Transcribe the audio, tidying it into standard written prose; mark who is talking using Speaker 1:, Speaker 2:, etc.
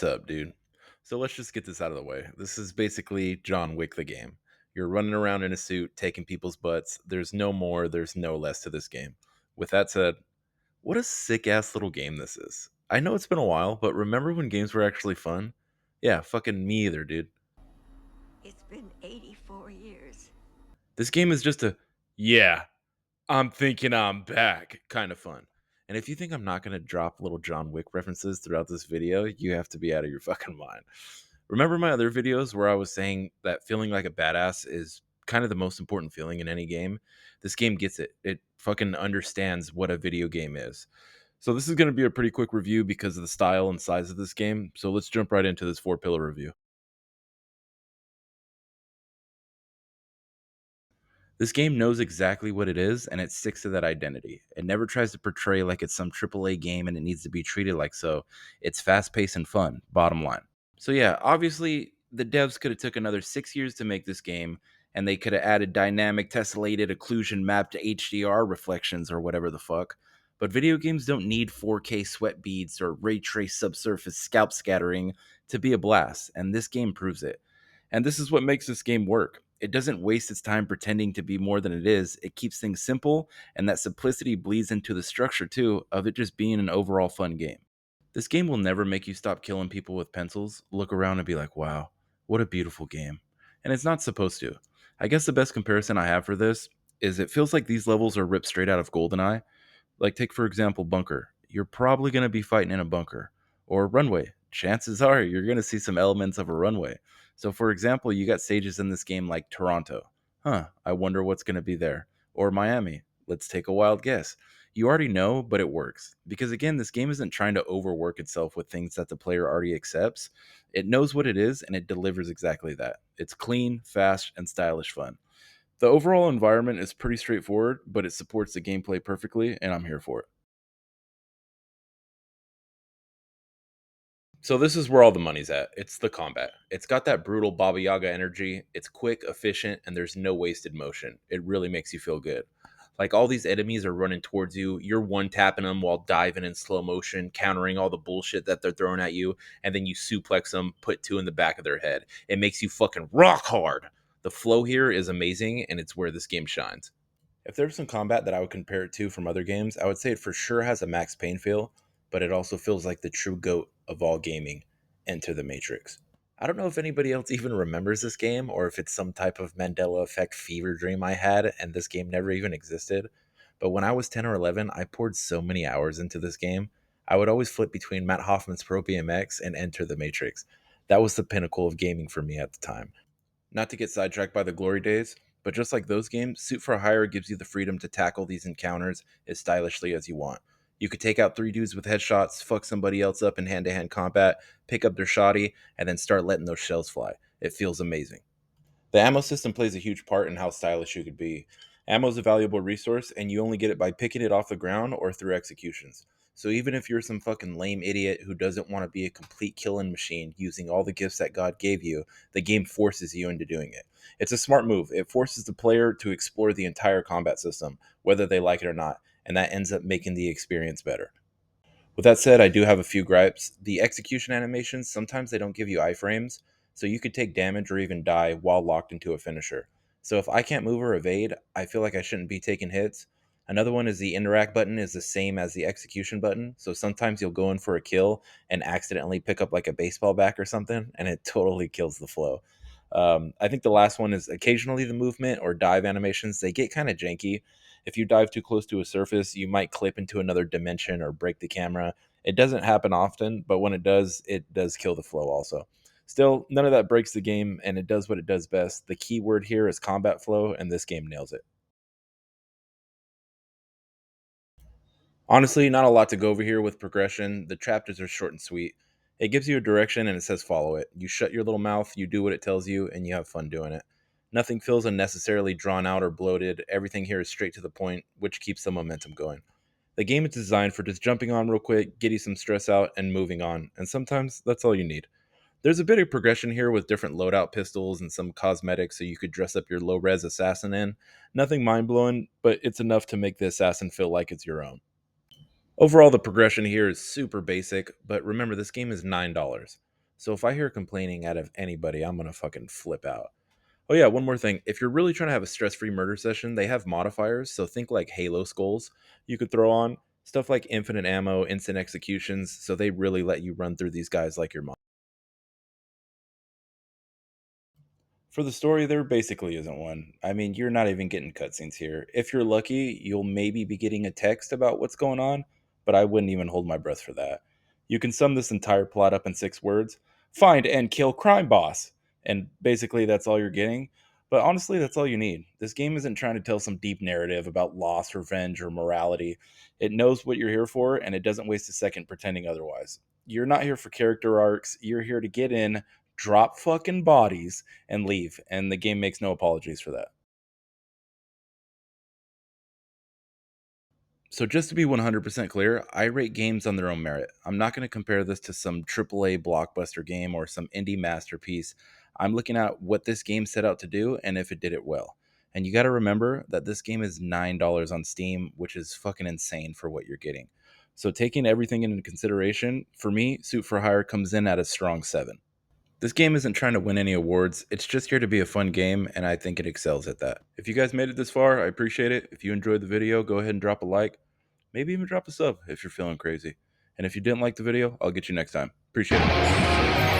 Speaker 1: up, dude? So let's just get this out of the way. This is basically John Wick the game. You're running around in a suit, taking people's butts. There's no more, there's no less to this game. With that said, what a sick ass little game this is. I know it's been a while, but remember when games were actually fun? Yeah, fucking me either, dude.
Speaker 2: It's been 84 years.
Speaker 1: This game is just a, yeah, I'm thinking I'm back kind of fun. And if you think I'm not going to drop little John Wick references throughout this video, you have to be out of your fucking mind. Remember my other videos where I was saying that feeling like a badass is kind of the most important feeling in any game? This game gets it. It fucking understands what a video game is. So this is going to be a pretty quick review because of the style and size of this game. So let's jump right into this four pillar review. This game knows exactly what it is and it sticks to that identity. It never tries to portray like it's some AAA game and it needs to be treated like so. It's fast paced and fun, bottom line. So yeah, obviously the devs could have took another 6 years to make this game, and they could have added dynamic tessellated occlusion mapped to HDR reflections or whatever the fuck. But video games don't need 4K sweat beads or ray trace subsurface scalp scattering to be a blast, and this game proves it. And this is what makes this game work. It doesn't waste its time pretending to be more than it is. It keeps things simple, and that simplicity bleeds into the structure too of it just being an overall fun game. This game will never make you stop killing people with pencils, look around and be like, wow, what a beautiful game. And it's not supposed to. I guess the best comparison I have for this is it feels like these levels are ripped straight out of GoldenEye. Like, take for example, Bunker. You're probably going to be fighting in a bunker. Or Runway. Chances are you're going to see some elements of a runway. So, for example, you got stages in this game like Toronto. Huh, I wonder what's going to be there. Or Miami. Let's take a wild guess. You already know, but it works. Because again, this game isn't trying to overwork itself with things that the player already accepts. It knows what it is and it delivers exactly that. It's clean, fast, and stylish fun. The overall environment is pretty straightforward, but it supports the gameplay perfectly, and I'm here for it. So this is where all the money's at. It's the combat. It's got that brutal Baba Yaga energy. It's quick, efficient, and there's no wasted motion. It really makes you feel good. Like all these enemies are running towards you. You're one tapping them while diving in slow motion, countering all the bullshit that they're throwing at you, and then you suplex them, put two in the back of their head. It makes you fucking rock hard. The flow here is amazing, and it's where this game shines. If there's some combat that I would compare it to from other games, I would say it for sure has a Max Payne feel, but it also feels like the true goat of all gaming, Enter the Matrix. I don't know if anybody else even remembers this game or if it's some type of Mandela effect fever dream I had and this game never even existed. But when I was 10 or 11, I poured so many hours into this game. I would always flip between Matt Hoffman's Pro BMX and Enter the Matrix. That was the pinnacle of gaming for me at the time. Not to get sidetracked by the glory days, but just like those games, Suit for Hire gives you the freedom to tackle these encounters as stylishly as you want. You could take out three dudes with headshots, fuck somebody else up in hand to hand combat, pick up their shoddy, and then start letting those shells fly. It feels amazing. The ammo system plays a huge part in how stylish you could be. Ammo is a valuable resource, and you only get it by picking it off the ground or through executions. So even if you're some fucking lame idiot who doesn't want to be a complete killing machine using all the gifts that God gave you, the game forces you into doing it. It's a smart move. It forces the player to explore the entire combat system, whether they like it or not, and that ends up making the experience better. With that said, I do have a few gripes. The execution animations, sometimes they don't give you iframes, so you could take damage or even die while locked into a finisher. So if I can't move or evade, I feel like I shouldn't be taking hits. Another one is the interact button is the same as the execution button, so sometimes you'll go in for a kill and accidentally pick up like a baseball bat or something, and it totally kills the flow. I think the last one is occasionally the movement or dive animations. They get kind of janky. If you dive too close to a surface, you might clip into another dimension or break the camera. It doesn't happen often, but when it does kill the flow also. Still, none of that breaks the game, and it does what it does best. The key word here is combat flow, and this game nails it. Honestly, not a lot to go over here with progression. The chapters are short and sweet. It gives you a direction and it says follow it. You shut your little mouth, you do what it tells you, and you have fun doing it. Nothing feels unnecessarily drawn out or bloated. Everything here is straight to the point, which keeps the momentum going. The game is designed for just jumping on real quick, getting some stress out, and moving on. And sometimes that's all you need. There's a bit of progression here with different loadout pistols and some cosmetics so you could dress up your low res assassin in. Nothing mind blowing, but it's enough to make the assassin feel like it's your own. Overall, the progression here is super basic, but remember, this game is $9. So if I hear complaining out of anybody, I'm gonna fucking flip out. Oh yeah, one more thing. If you're really trying to have a stress-free murder session, they have modifiers. So think like Halo skulls you could throw on stuff like infinite ammo, instant executions. So they really let you run through these guys like your mom. For the story, there basically isn't one. I mean, you're not even getting cutscenes here. If you're lucky, you'll maybe be getting a text about what's going on, but I wouldn't even hold my breath for that. You can sum this entire plot up in 6 words: find and kill crime boss. And basically, that's all you're getting. But honestly, that's all you need. This game isn't trying to tell some deep narrative about loss, revenge, or morality. It knows what you're here for, and it doesn't waste a second pretending otherwise. You're not here for character arcs, you're here to get in, drop fucking bodies, and leave. And the game makes no apologies for that. So just to be 100% clear, I rate games on their own merit. I'm not going to compare this to some AAA blockbuster game or some indie masterpiece. I'm looking at what this game set out to do and if it did it well. And you got to remember that this game is $9 on Steam, which is fucking insane for what you're getting. So taking everything into consideration, for me, Suit for Hire comes in at a strong 7. This game isn't trying to win any awards. It's just here to be a fun game, and I think it excels at that. If you guys made it this far, I appreciate it. If you enjoyed the video, go ahead and drop a like. Maybe even drop a sub if you're feeling crazy. And if you didn't like the video, I'll get you next time. Appreciate it.